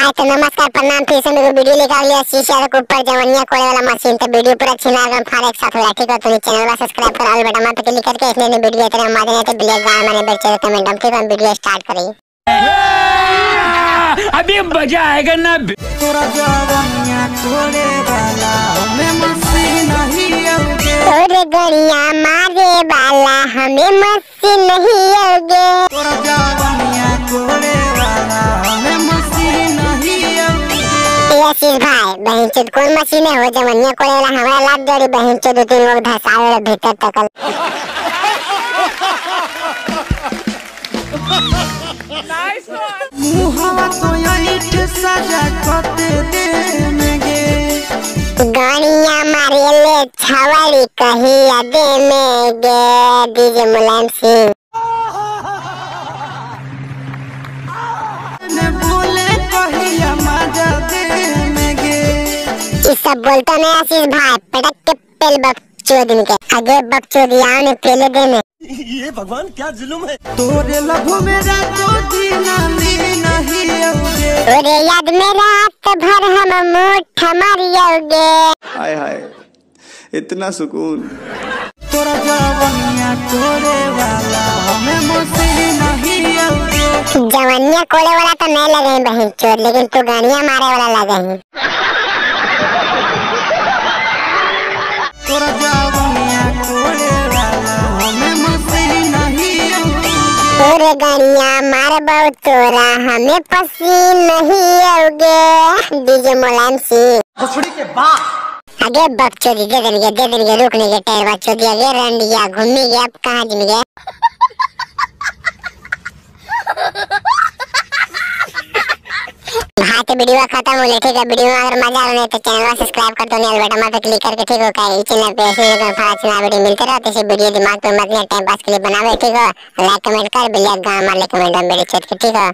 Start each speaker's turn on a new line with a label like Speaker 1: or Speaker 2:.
Speaker 1: हाय तो नमस्कार प्रणाम। फिर से मेरे को वीडियो लेकर आ लिया शीशे के ऊपर जवनिया कोड़े वाला मशीन। तो वीडियो पूरा छिना गम फाड़ एक साथ हो ठीक है। तो चैनल को सब्सक्राइब कर ऑल बटन पे क्लिक करके इसने वीडियो इतना मार देना तो ब्लैक गाय मैंने बेचे कमेंट हम ठीक है। वीडियो स्टार्ट करें
Speaker 2: अभी मजा आएगा ना।
Speaker 3: तोरा जवनिया कोड़े वाला हमें मशीन नहीं आओगे।
Speaker 1: तोरे गड़िया मारे वाला हमें मशीन नहीं आओगे।
Speaker 3: तोरा जवनिया कोड़े वाला हमें मशीन नहीं आओगे।
Speaker 1: आशीष भाई बहन चोद कौन मशीन है हो जवनिया कोड़े वाला हमारा लाग जड़ी बहन चोद दो तीन लोग धसावे भीतर तकल।
Speaker 3: मुहावा तो ईट सजा कते देंगे।
Speaker 1: गाड़िया मारे ले छावड़ी कही अदे में गे डीजे मुलायम सिंह
Speaker 3: ने बोले कही मजा देंगे।
Speaker 1: इस सब बोलता नहीं आशीष भाई पटक के पेल बकचोद के आगे बकचोदिया ने पेले देने।
Speaker 2: ये भगवान क्या जुल्म है।
Speaker 3: तोरे लभो मेरा तो दीना नहीं आओगे।
Speaker 1: तोरे याद में रात भर हम मुठ मारियोगे।
Speaker 4: हाय हाय इतना सुकून।
Speaker 3: तोरा जवनिया कोड़े वाला हमें मशीन नहीं आओगे।
Speaker 1: जवनिया कोड़े वाला तो नहीं लगे बहन चोर लेकिन तू गाड़िया मारे वाला लगे है।
Speaker 3: तोरा जवनिया कोड़े वाला हमें मशीन नहीं आओगे।
Speaker 1: तोरे गाड़िया मार बहुत तोरा हमें पसीन नहीं आओगे डीजे मुलायम सिंह
Speaker 3: के बाद
Speaker 1: आगे बकचोदी दे देंगे रुकने के टायर बकचोदी आगे रंडिया घूमी गया अब कहाँ जिम गया। हाँ तो वीडियो खत्म हो गया ठीक है। वीडियो में अगर मजा आ रहा है तो चैनल को सब्सक्राइब कर दो बेल बटन पे क्लिक करके ठीक है। चैनल पे ऐसे ही वीडियो मिलते रहते हैं। वीडियो दिमाग पे मत टाइम पास के लिए बनावे ठीक है। लाइक कमेंट कर बिल्ली गाँव वाले कमेंट में मेरे ठीक है।